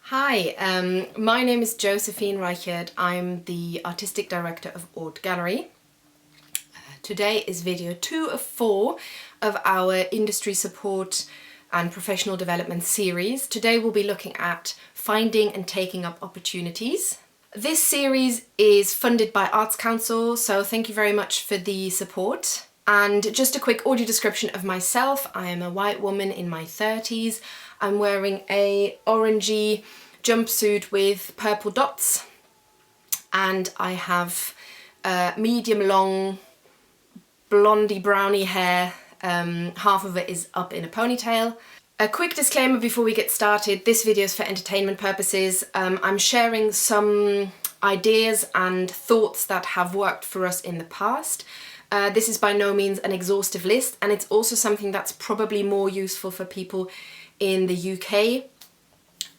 Hi, my name is Josephine Reichert. I'm the Artistic Director of Ort Gallery. Today is video 2 of 4 of our industry support and professional development series. Today we'll be looking at finding and taking up opportunities. This series is funded by Arts Council, so thank you very much for the support. And just a quick audio description of myself. I am a white woman in my 30s. I'm wearing a orangey jumpsuit with purple dots, and I have medium long blondie brownie hair. Half of it is up in a ponytail. A quick disclaimer before we get started, this video is for entertainment purposes. I'm sharing some ideas and thoughts that have worked for us in the past. This is by no means an exhaustive list, and it's also something that's probably more useful for people in the UK,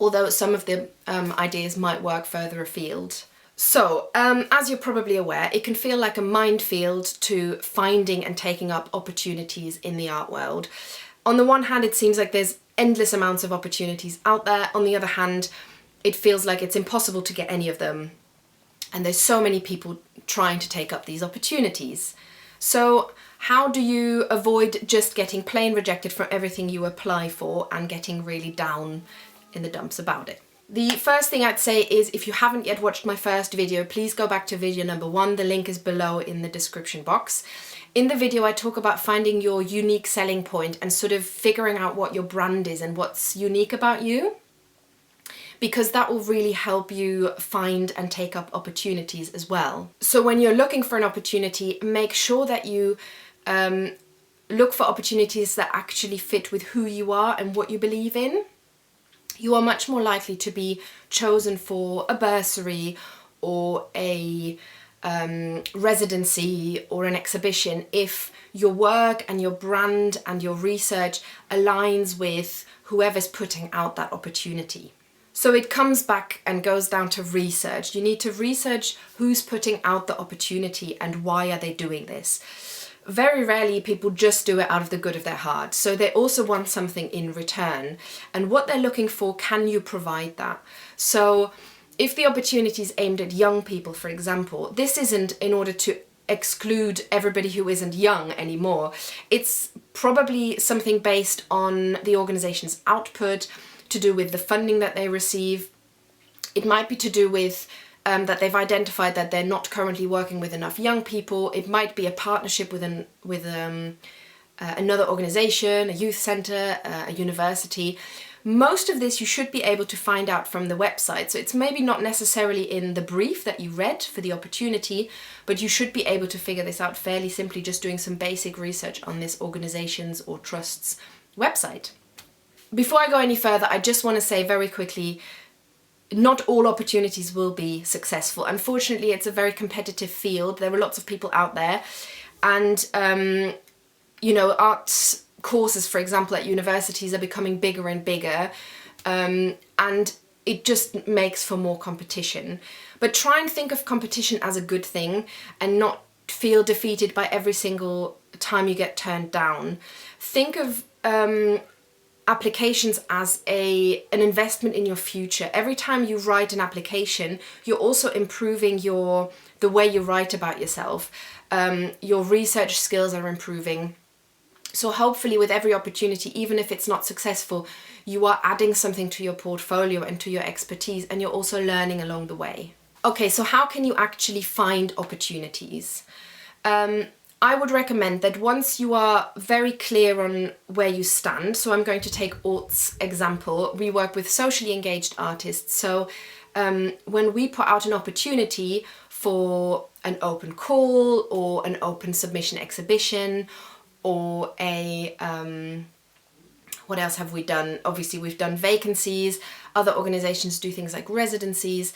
although some of the ideas might work further afield. So, as you're probably aware, it can feel like a minefield to finding and taking up opportunities in the art world. On the one hand, it seems like there's endless amounts of opportunities out there. On the other hand, it feels like it's impossible to get any of them. And there's so many people trying to take up these opportunities. So how do you avoid just getting plain rejected from everything you apply for and getting really down in the dumps about it? The first thing I'd say is, if you haven't yet watched my first video, please go back to video number 1. The link is below in the description box. In the video I talk about finding your unique selling point and sort of figuring out what your brand is and what's unique about you, because that will really help you find and take up opportunities as well. So when you're looking for an opportunity, make sure that you look for opportunities that actually fit with who you are and what you believe in. You are much more likely to be chosen for a bursary or a residency or an exhibition if your work and your brand and your research aligns with whoever's putting out that opportunity. So it comes back and goes down to research. You need to research who's putting out the opportunity and why are they doing this. Very rarely people just do it out of the good of their heart. So they also want something in return. And what they're looking for, can you provide that? So if the opportunity is aimed at young people, for example, this isn't in order to exclude everybody who isn't young anymore. It's probably something based on the organization's output, to do with the funding that they receive. It might be to do with that they've identified that they're not currently working with enough young people. It might be a partnership with another organization, a youth center, a university. Most of this you should be able to find out from the website. So it's maybe not necessarily in the brief that you read for the opportunity, but you should be able to figure this out fairly simply just doing some basic research on this organization's or trust's website. Before I go any further, I just want to say very quickly, not all opportunities will be successful. Unfortunately, it's a very competitive field. There are lots of people out there, and arts courses, for example, at universities are becoming bigger and bigger, and it just makes for more competition. But try and think of competition as a good thing and not feel defeated by every single time you get turned down. Think of applications as an investment in your future. Every time you write an application, you're also improving the way you write about yourself. Your research skills are improving. So hopefully with every opportunity, even if it's not successful, you are adding something to your portfolio and to your expertise, and you're also learning along the way. Okay, so how can you actually find opportunities? I would recommend that once you are very clear on where you stand, so I'm going to take Ort's example. We work with socially engaged artists, so when we put out an opportunity for an open call or an open submission exhibition or what else have we done? Obviously we've done vacancies, other organizations do things like residencies,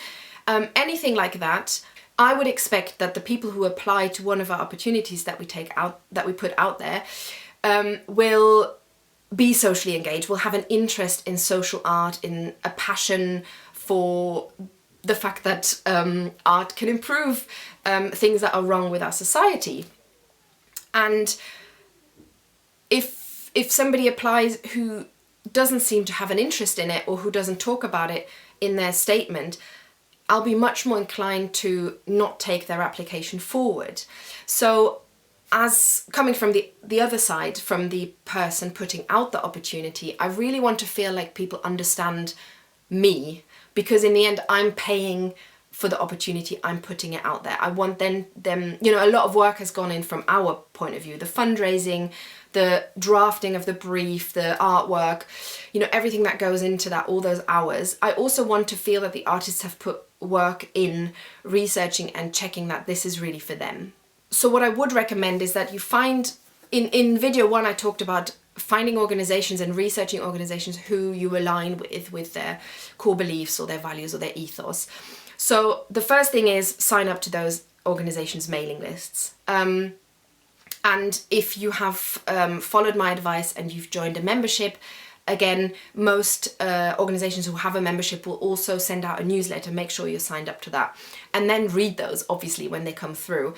anything like that. I would expect that the people who apply to one of our opportunities that we put out there will be socially engaged, will have an interest in social art, in a passion for the fact that art can improve things that are wrong with our society. And if somebody applies who doesn't seem to have an interest in it or who doesn't talk about it in their statement, I'll be much more inclined to not take their application forward. So as coming from the other side, from the person putting out the opportunity, I really want to feel like people understand me, because in the end I'm paying for the opportunity, I'm putting it out there. I want them, you know, a lot of work has gone in from our point of view, the fundraising, the drafting of the brief, the artwork, you know, everything that goes into that, all those hours. I also want to feel that the artists have put work in researching and checking that this is really for them. So what I would recommend is that you find, in video one I talked about finding organizations and researching organizations who you align with their core beliefs or their values or their ethos. So the first thing is sign up to those organizations' mailing lists. And if you have followed my advice and you've joined a membership, again, most organizations who have a membership will also send out a newsletter. Make sure you're signed up to that. And then read those, obviously, when they come through.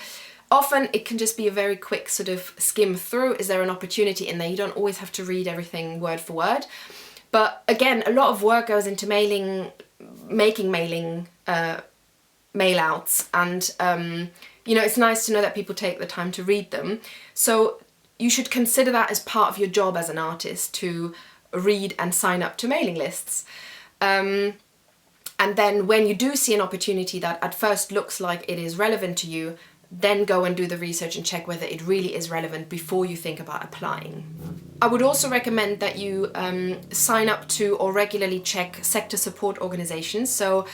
Often it can just be a very quick sort of skim through. Is there an opportunity in there? You don't always have to read everything word for word. But again, a lot of work goes into making mailing mail outs, and you know, it's nice to know that people take the time to read them. So you should consider that as part of your job as an artist, to read and sign up to mailing lists. And then when you do see an opportunity that at first looks like it is relevant to you, then go and do the research and check whether it really is relevant before you think about applying. I would also recommend that you sign up to or regularly check sector support organisations. So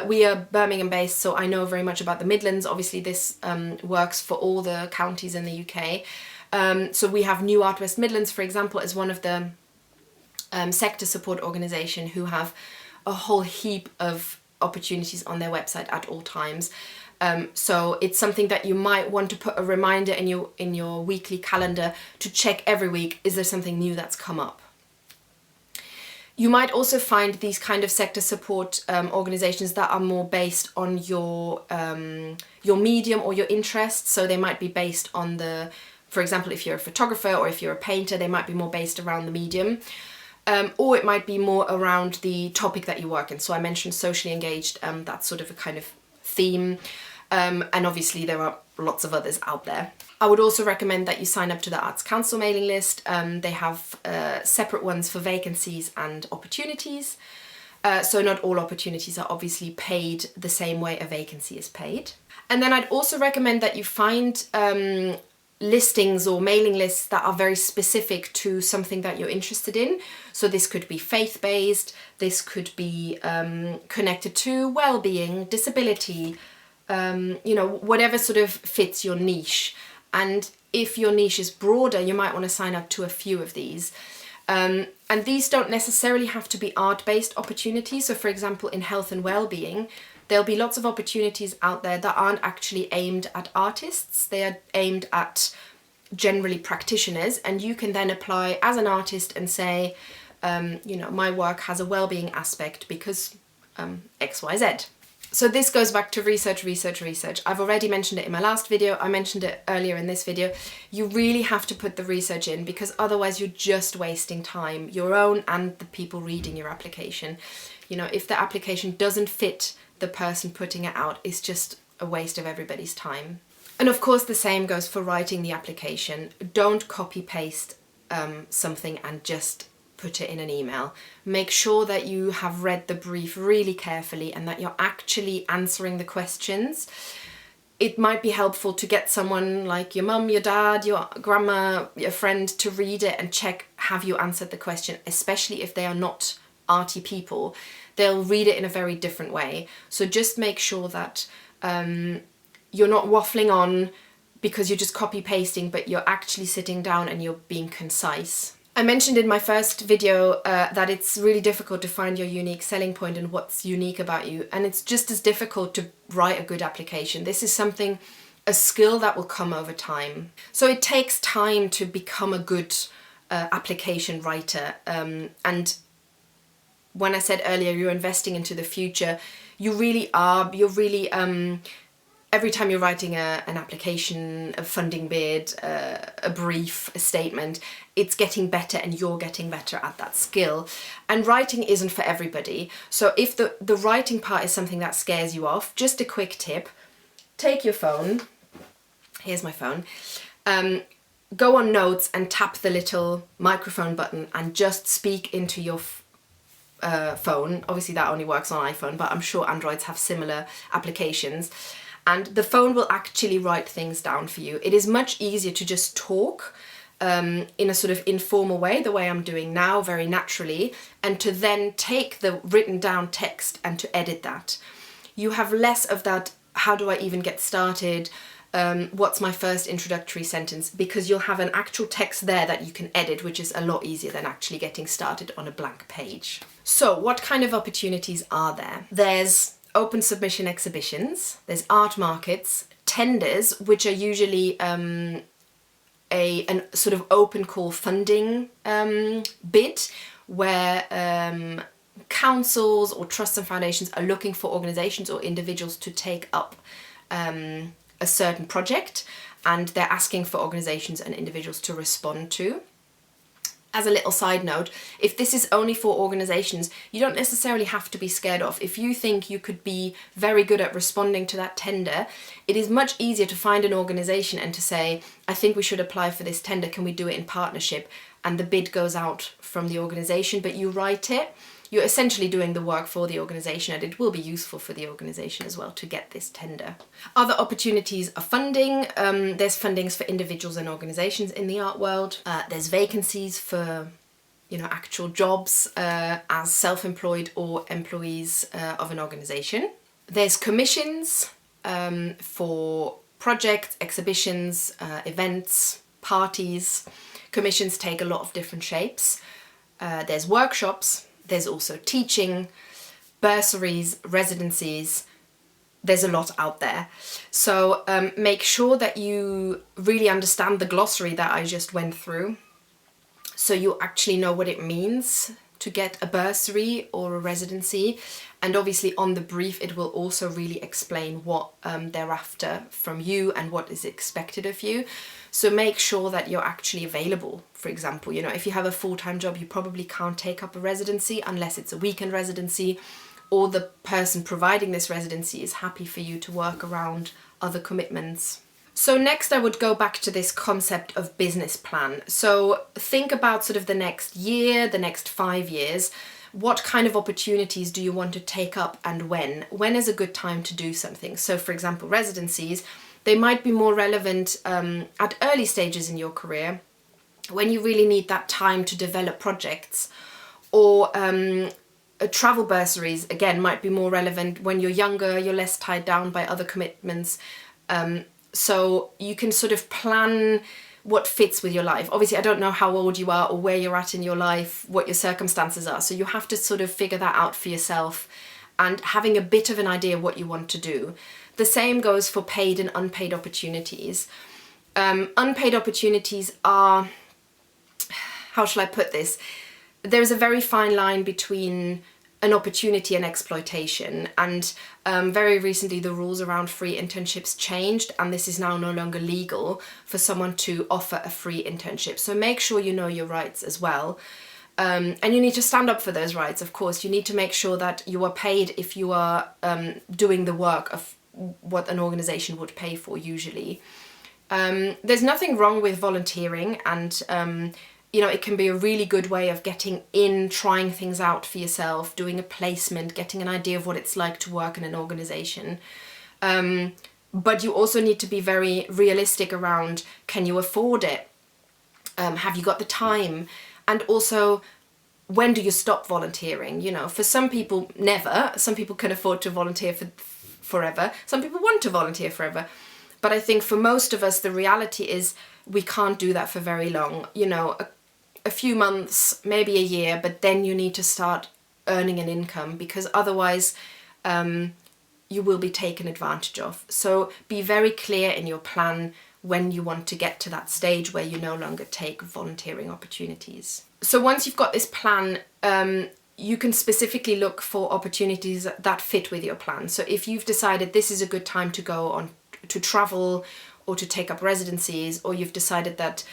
we are Birmingham based, so I know very much about the Midlands. Obviously this works for all the counties in the UK. So we have New Art West Midlands, for example, as one of the sector support organisation who have a whole heap of opportunities on their website at all times. So it's something that you might want to put a reminder in your weekly calendar to check every week. Is there something new that's come up? You might also find these kind of sector support organizations that are more based on your medium or your interest. So they might be based on for example, if you're a photographer or if you're a painter, they might be more based around the medium. Or it might be more around the topic that you work in. So I mentioned socially engaged, that's sort of a kind of theme. And obviously there are lots of others out there. I would also recommend that you sign up to the Arts Council mailing list. They have separate ones for vacancies and opportunities. So not all opportunities are obviously paid the same way a vacancy is paid. And then I'd also recommend that you find listings or mailing lists that are very specific to something that you're interested in. So this could be faith-based, this could be connected to well-being, disability, you know, whatever sort of fits your niche. And if your niche is broader, you might want to sign up to a few of these. And these don't necessarily have to be art-based opportunities. So for example, in health and well-being, there'll be lots of opportunities out there that aren't actually aimed at artists. They are aimed at generally practitioners, and you can then apply as an artist and say, you know, my work has a well-being aspect because XYZ. So this goes back to research, research, research. I've already mentioned it in my last video. I mentioned it earlier in this video. You really have to put the research in, because otherwise you're just wasting time, your own and the people reading your application. You know, if the application doesn't fit the person putting it out, it's just a waste of everybody's time. And of course the same goes for writing the application. Don't copy paste something and just put it in an email. Make sure that you have read the brief really carefully and that you're actually answering the questions. It might be helpful to get someone like your mum, your dad, your grandma, your friend to read it and check, have you answered the question, especially if they are not arty people. They'll read it in a very different way. So just make sure that you're not waffling on because you're just copy pasting, but you're actually sitting down and you're being concise. I mentioned in my first video that it's really difficult to find your unique selling point and what's unique about you, and it's just as difficult to write a good application. This is a skill that will come over time. So it takes time to become a good application writer, and when I said earlier you're investing into the future, you really are. You're really every time you're writing an application, a funding bid, a brief, a statement, it's getting better and you're getting better at that skill. And writing isn't for everybody. So if the writing part is something that scares you off, just a quick tip, take your phone, here's my phone, go on Notes and tap the little microphone button and just speak into your phone. Obviously that only works on iPhone, but I'm sure Androids have similar applications. And the phone will actually write things down for you. It is much easier to just talk in a sort of informal way, the way I'm doing now, very naturally, and to then take the written down text and to edit that. You have less of that, how do I even get started? What's my first introductory sentence? Because you'll have an actual text there that you can edit, which is a lot easier than actually getting started on a blank page. So what kind of opportunities are there? There's open submission exhibitions, there's art markets, tenders, which are usually a sort of open call funding bid, where councils or trusts and foundations are looking for organisations or individuals to take up a certain project, and they're asking for organisations and individuals to respond to. As a little side note, if this is only for organisations, you don't necessarily have to be scared off. If you think you could be very good at responding to that tender, it is much easier to find an organisation and to say, I think we should apply for this tender, can we do it in partnership? And the bid goes out from the organisation, but you write it. You're essentially doing the work for the organisation, and it will be useful for the organisation as well to get this tender. Other opportunities are funding. There's fundings for individuals and organisations in the art world. There's vacancies for, actual jobs as self-employed or employees of an organisation. There's commissions for projects, exhibitions, events, parties. Commissions take a lot of different shapes. There's workshops. There's also teaching, bursaries, residencies. There's a lot out there. So make sure that you really understand the glossary that I just went through, so you actually know what it means to get a bursary or a residency. And obviously on the brief it will also really explain what they're after from you and what is expected of you. So make sure that you're actually available. For example, if you have a full-time job, you probably can't take up a residency unless it's a weekend residency, or the person providing this residency is happy for you to work around other commitments. So next I would go back to this concept of business plan. So think about sort of the next year, the next 5 years. What kind of opportunities do you want to take up and when? When is a good time to do something? So for example, residencies, they might be more relevant at early stages in your career, when you really need that time to develop projects. Or travel bursaries, again, might be more relevant when you're younger, you're less tied down by other commitments. So you can sort of plan what fits with your life. Obviously, I don't know how old you are or where you're at in your life, what your circumstances are. So you have to sort of figure that out for yourself, and having a bit of an idea what you want to do. The same goes for paid and unpaid opportunities. Unpaid opportunities are, how shall I put this? There's a very fine line between an opportunity and exploitation, and very recently the rules around free internships changed, and this is now no longer legal for someone to offer a free internship. So make sure you know your rights as well. And you need to stand up for those rights, of course. You need to make sure that you are paid if you are doing the work of what an organisation would pay for usually. There's nothing wrong with volunteering, and it can be a really good way of getting in, trying things out for yourself, doing a placement, getting an idea of what it's like to work in an organisation. But you also need to be very realistic around, can you afford it? Have you got the time? And also, when do you stop volunteering? For some people, never. Some people can afford to volunteer for forever. Some people want to volunteer forever. But I think for most of us, the reality is we can't do that for very long. A few months, maybe a year, but then you need to start earning an income, because otherwise you will be taken advantage of. So be very clear in your plan when you want to get to that stage where you no longer take volunteering opportunities. So once you've got this plan, you can specifically look for opportunities that fit with your plan. So if you've decided this is a good time to go on to travel or to take up residencies, or you've decided that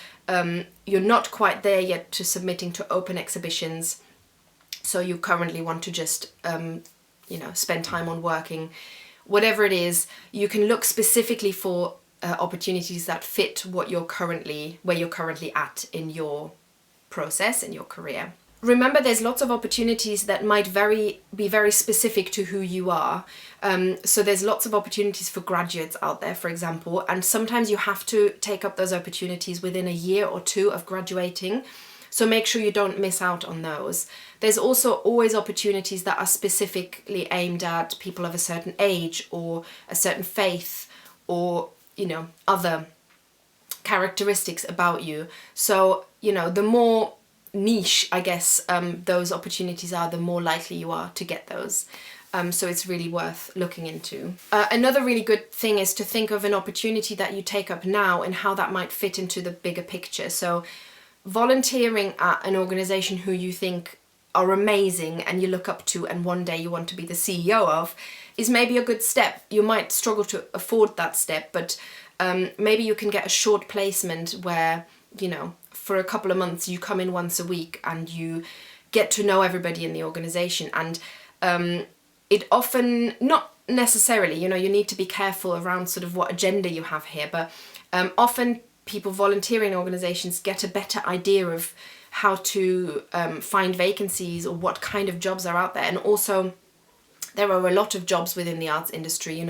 you're not quite there yet to submitting to open exhibitions, so you currently want to just spend time on working, whatever it is, you can look specifically for opportunities that fit where you're currently at in your process, in your career. Remember, there's lots of opportunities that might be very specific to who you are. So there's lots of opportunities for graduates out there, for example, and sometimes you have to take up those opportunities within a year or two of graduating. So make sure you don't miss out on those. There's also always opportunities that are specifically aimed at people of a certain age or a certain faith or, other characteristics about you. So, the more niche, I guess, those opportunities are, the more likely you are to get those. So it's really worth looking into. Another really good thing is to think of an opportunity that you take up now and how that might fit into the bigger picture. So volunteering at an organization who you think are amazing and you look up to and one day you want to be the CEO of is maybe a good step. You might struggle to afford that step, but maybe you can get a short placement where, for a couple of months you come in once a week and you get to know everybody in the organization. And it often, not necessarily, you need to be careful around sort of what agenda you have here, but often people volunteering in organizations get a better idea of how to find vacancies or what kind of jobs are out there. And also there are a lot of jobs within the arts industry,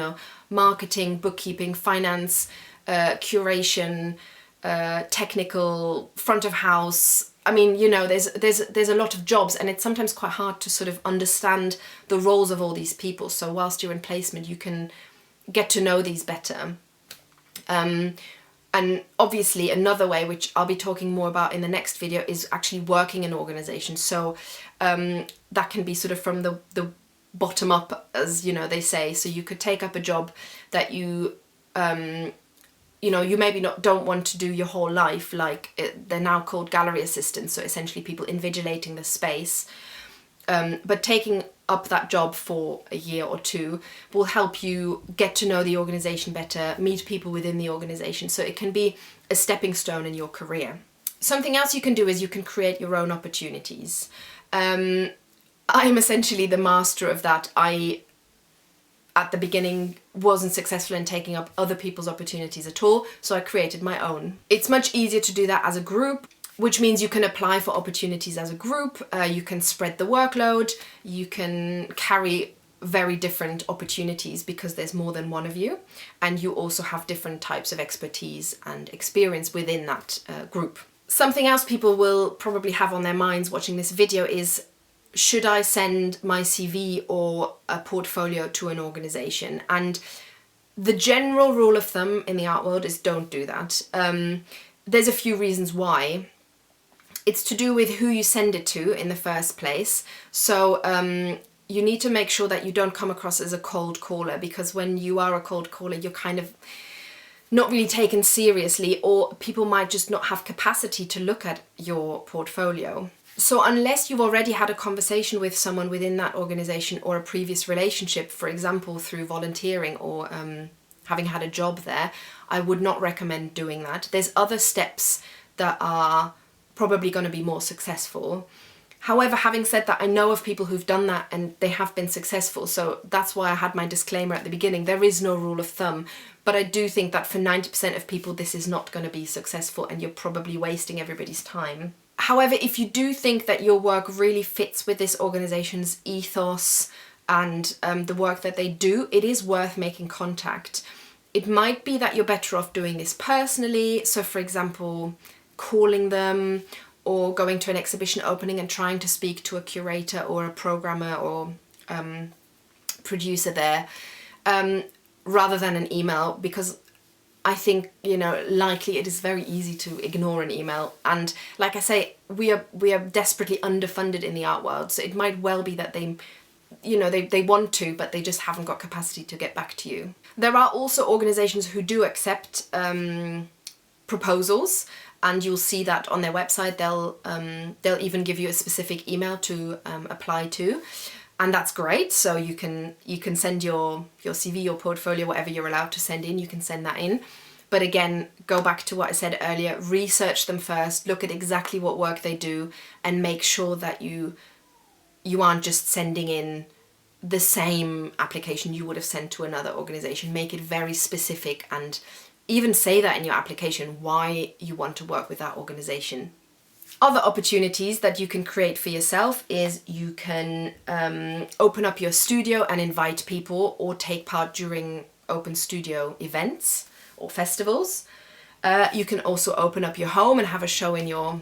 marketing, bookkeeping, finance, curation, technical, front of house. I mean, there's a lot of jobs, and it's sometimes quite hard to sort of understand the roles of all these people. So whilst you're in placement, you can get to know these better. And obviously another way, which I'll be talking more about in the next video, is actually working in organizations. So that can be sort of from the bottom up, as they say. So you could take up a job that you maybe don't want to do your whole life, they're now called gallery assistants, so essentially people invigilating the space. But taking up that job for a year or two will help you get to know the organisation better, meet people within the organisation, so it can be a stepping stone in your career. Something else you can do is you can create your own opportunities. I'm essentially the master of that. I, at the beginning, wasn't successful in taking up other people's opportunities at all, so I created my own. It's much easier to do that as a group, which means you can apply for opportunities as a group, you can spread the workload, you can carry very different opportunities because there's more than one of you, and you also have different types of expertise and experience within that group. Something else people will probably have on their minds watching this video is, should I send my CV or a portfolio to an organisation? And the general rule of thumb in the art world is don't do that. There's a few reasons why. It's to do with who you send it to in the first place. So you need to make sure that you don't come across as a cold caller, because when you are a cold caller, you're kind of not really taken seriously, or people might just not have capacity to look at your portfolio. So unless you've already had a conversation with someone within that organisation or a previous relationship, for example, through volunteering or having had a job there, I would not recommend doing that. There's other steps that are probably going to be more successful. However, having said that, I know of people who've done that and they have been successful, so that's why I had my disclaimer at the beginning. There is no rule of thumb, but I do think that for 90% of people this is not going to be successful and you're probably wasting everybody's time. However, if you do think that your work really fits with this organisation's ethos and the work that they do, it is worth making contact. It might be that you're better off doing this personally, so for example, calling them or going to an exhibition opening and trying to speak to a curator or a programmer or producer there, rather than an email, because I think, likely it is very easy to ignore an email. And like I say, we are desperately underfunded in the art world, so it might well be that they want to, but they just haven't got capacity to get back to you. There are also organisations who do accept proposals, and you'll see that on their website. They'll even give you a specific email to apply to. And that's great. So you can send your CV, your portfolio, whatever you're allowed to send in, you can send that in. But again, go back to what I said earlier, research them first, look at exactly what work they do, and make sure that you aren't just sending in the same application you would have sent to another organization. Make it very specific, and even say that in your application, why you want to work with that organization. Other opportunities that you can create for yourself is you can open up your studio and invite people, or take part during open studio events or festivals. You can also open up your home and have a show in your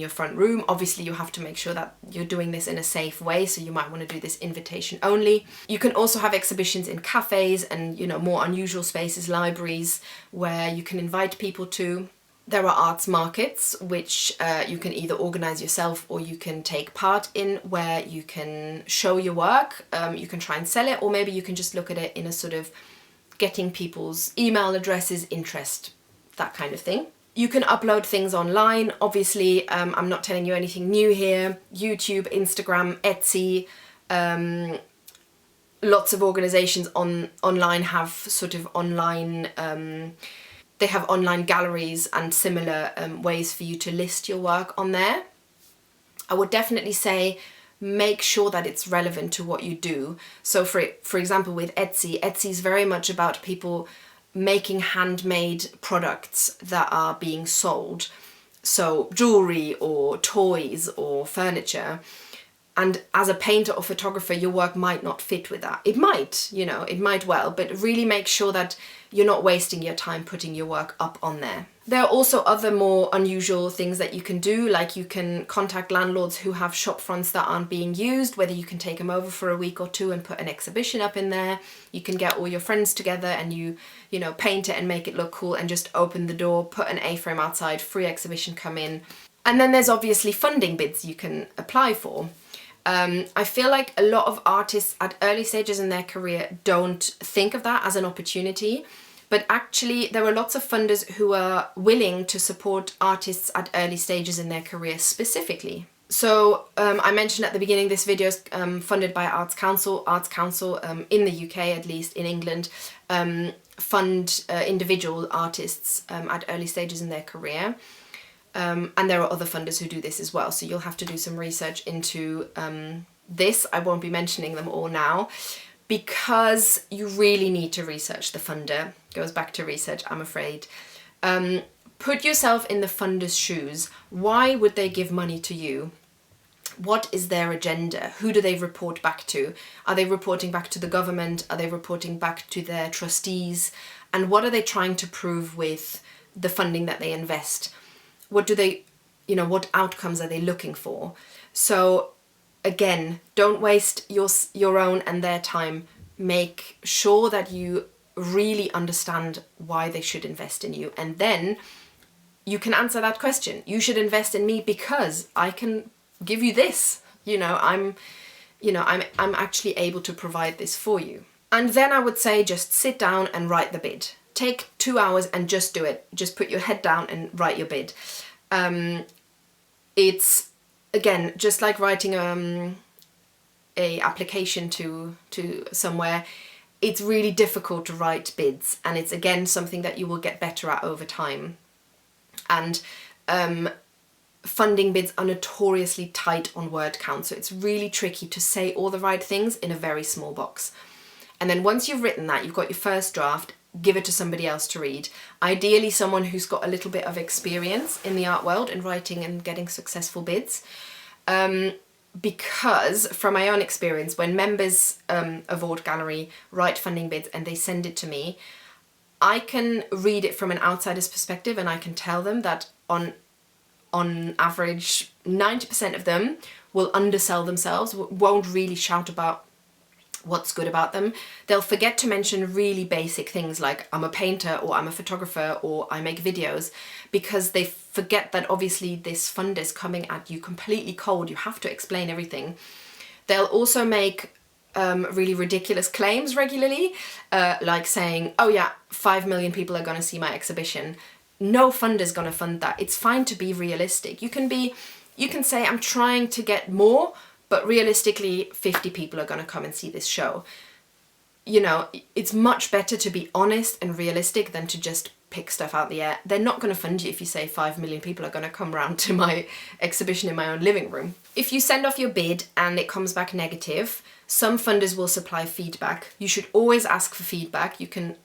front room. Obviously you have to make sure that you're doing this in a safe way, so you might want to do this invitation only. You can also have exhibitions in cafes and, you know, more unusual spaces, libraries, where you can invite people to. There are arts markets, which you can either organize yourself or you can take part in, where you can show your work. You can try and sell it, or maybe you can just look at it in a sort of getting people's email addresses, interest, that kind of thing. You can upload things online. Obviously, I'm not telling you anything new here. YouTube, Instagram, Etsy, lots of organizations online have sort of online, they have online galleries and similar ways for you to list your work on there. I would definitely say make sure that it's relevant to what you do. So for example, with Etsy, Etsy is very much about people making handmade products that are being sold. So jewelry or toys or furniture. And as a painter or photographer, your work might not fit with that. It might, you know, it might well, but really make sure that you're not wasting your time putting your work up on there. There are also other more unusual things that you can do, like you can contact landlords who have shop fronts that aren't being used, whether you can take them over for a week or two and put an exhibition up in there. You can get all your friends together and you know, paint it and make it look cool and just open the door, put an A-frame outside, free exhibition, come in. And then there's obviously funding bids you can apply for. I feel like a lot of artists at early stages in their career don't think of that as an opportunity, but actually there are lots of funders who are willing to support artists at early stages in their career specifically. So I mentioned at the beginning, this video is funded by Arts Council. Arts Council in the UK, at least in England, fund individual artists at early stages in their career. And there are other funders who do this as well, so you'll have to do some research into this. I won't be mentioning them all now, because you really need to research the funder. Goes back to research, I'm afraid. Put yourself in the funder's shoes. Why would they give money to you? What is their agenda? Who do they report back to? Are they reporting back to the government? Are they reporting back to their trustees? And what are they trying to prove with the funding that they invest? What do they, you know, what outcomes are they looking for? So again, don't waste your own and their time. Make sure that you really understand why they should invest in you, and then you can answer that question. You should invest in me because I can give you this. I'm actually able to provide this for you. And then I would say just sit down and write the bid. Take 2 hours and just do it. Just put your head down and write your bid. It's, again, just like writing a application to somewhere. It's really difficult to write bids, and it's, again, something that you will get better at over time. And funding bids are notoriously tight on word count, so it's really tricky to say all the right things in a very small box. And then once you've written that, you've got your first draft, give it to somebody else to read. Ideally someone who's got a little bit of experience in the art world in writing and getting successful bids. Because from my own experience, when members of Ort Gallery write funding bids and they send it to me, I can read it from an outsider's perspective, and I can tell them that on average 90% of them will undersell themselves, won't really shout about what's good about them. They'll forget to mention really basic things like I'm a painter, or I'm a photographer, or I make videos, because they forget that obviously this fund is coming at you completely cold. You have to explain everything. They'll also make really ridiculous claims regularly, like saying, oh yeah, 5 million people are going to see my exhibition. No funder's going to fund that. It's fine to be realistic. You can say, I'm trying to get more, but realistically 50 people are going to come and see this show. You know, it's much better to be honest and realistic than to just pick stuff out the air. They're not going to fund you if you say 5 million people are going to come round to my exhibition in my own living room. If you send off your bid and it comes back negative, some funders will supply feedback. You should always ask for feedback. You can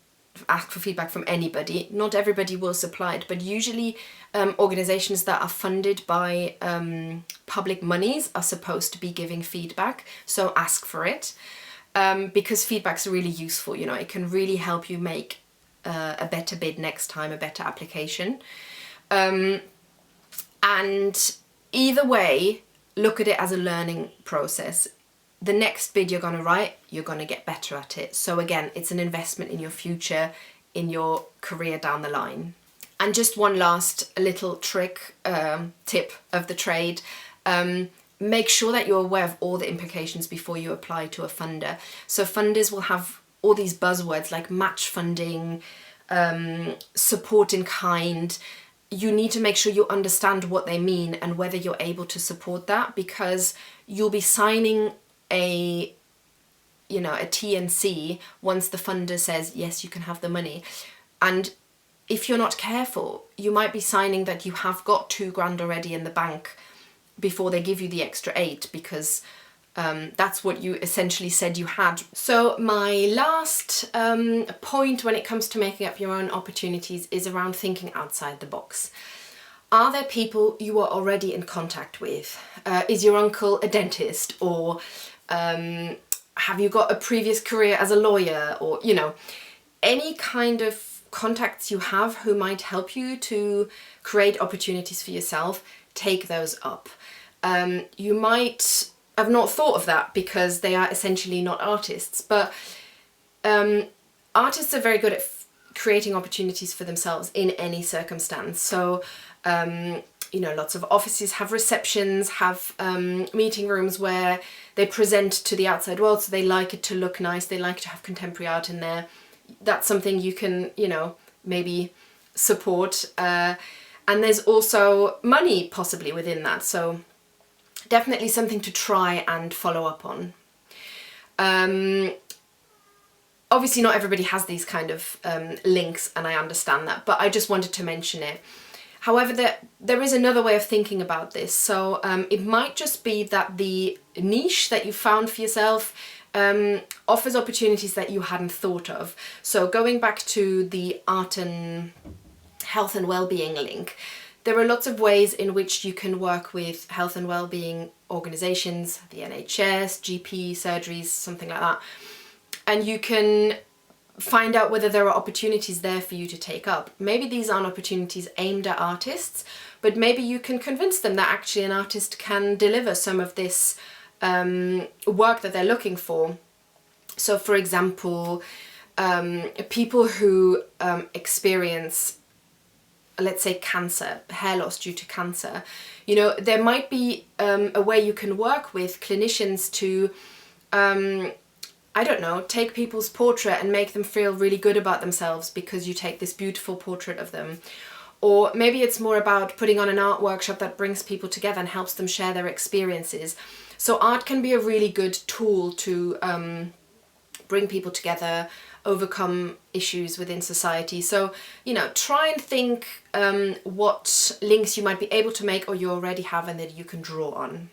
ask for feedback from anybody. Not everybody will supply it, but usually organisations that are funded by public monies are supposed to be giving feedback, so ask for it. Because feedback's really useful, you know, it can really help you make a better bid next time, a better application. And either way, look at it as a learning process. The next bid you're going to write, you're going to get better at it. So again, it's an investment in your future, in your career down the line. And just one last little trick, tip of the trade. Make sure that you're aware of all the implications before you apply to a funder. So funders will have all these buzzwords like match funding, support in kind. You need to make sure you understand what they mean and whether you're able to support that, because you'll be signing a T&C once the funder says, yes, you can have the money. And if you're not careful, you might be signing that you have got $2,000 already in the bank before they give you the extra 8, because that's what you essentially said you had. So my last point when it comes to making up your own opportunities is around thinking outside the box. Are there people you are already in contact with? Is your uncle a dentist? Or have you got a previous career as a lawyer? Or, you know, any kind of contacts you have who might help you to create opportunities for yourself, take those up. You might have not thought of that because they are essentially not artists, but artists are very good at creating opportunities for themselves in any circumstance. So, you know, lots of offices have receptions, have meeting rooms where they present to the outside world, so they like it to look nice, they like to have contemporary art in there. That's something you can, you know, maybe support. And there's also money possibly within that, so definitely something to try and follow up on. Obviously not everybody has these kind of links, and I understand that, but I just wanted to mention it. However, there is another way of thinking about this. So it might just be that the niche that you found for yourself offers opportunities that you hadn't thought of. So going back to the art and health and well-being link, there are lots of ways in which you can work with health and well-being organisations, the NHS, GP, surgeries, something like that. And you can find out whether there are opportunities there for you to take up. Maybe these aren't opportunities aimed at artists, but maybe you can convince them that actually an artist can deliver some of this work that they're looking for. So for example, people who experience, let's say, cancer, hair loss due to cancer, you know, there might be a way you can work with clinicians to I don't know, take people's portrait and make them feel really good about themselves because you take this beautiful portrait of them. Or maybe it's more about putting on an art workshop that brings people together and helps them share their experiences. So art can be a really good tool to bring people together, overcome issues within society. So, you know, try and think what links you might be able to make or you already have and that you can draw on.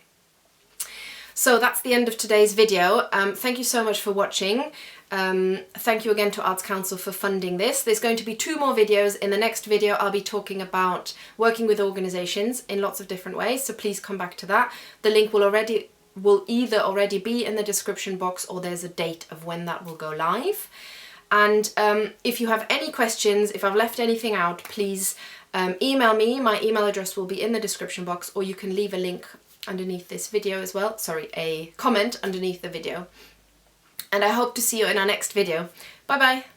So that's the end of today's video. Thank you so much for watching. Thank you again to Arts Council for funding this. There's going to be 2 more videos. In the next video I'll be talking about working with organisations in lots of different ways, so please come back to that. The link will either already be in the description box or there's a date of when that will go live. And if you have any questions, if I've left anything out, please email me. My email address will be in the description box, or you can leave a link underneath this video as well, a comment underneath the video. And I hope to see you in our next video. Bye bye!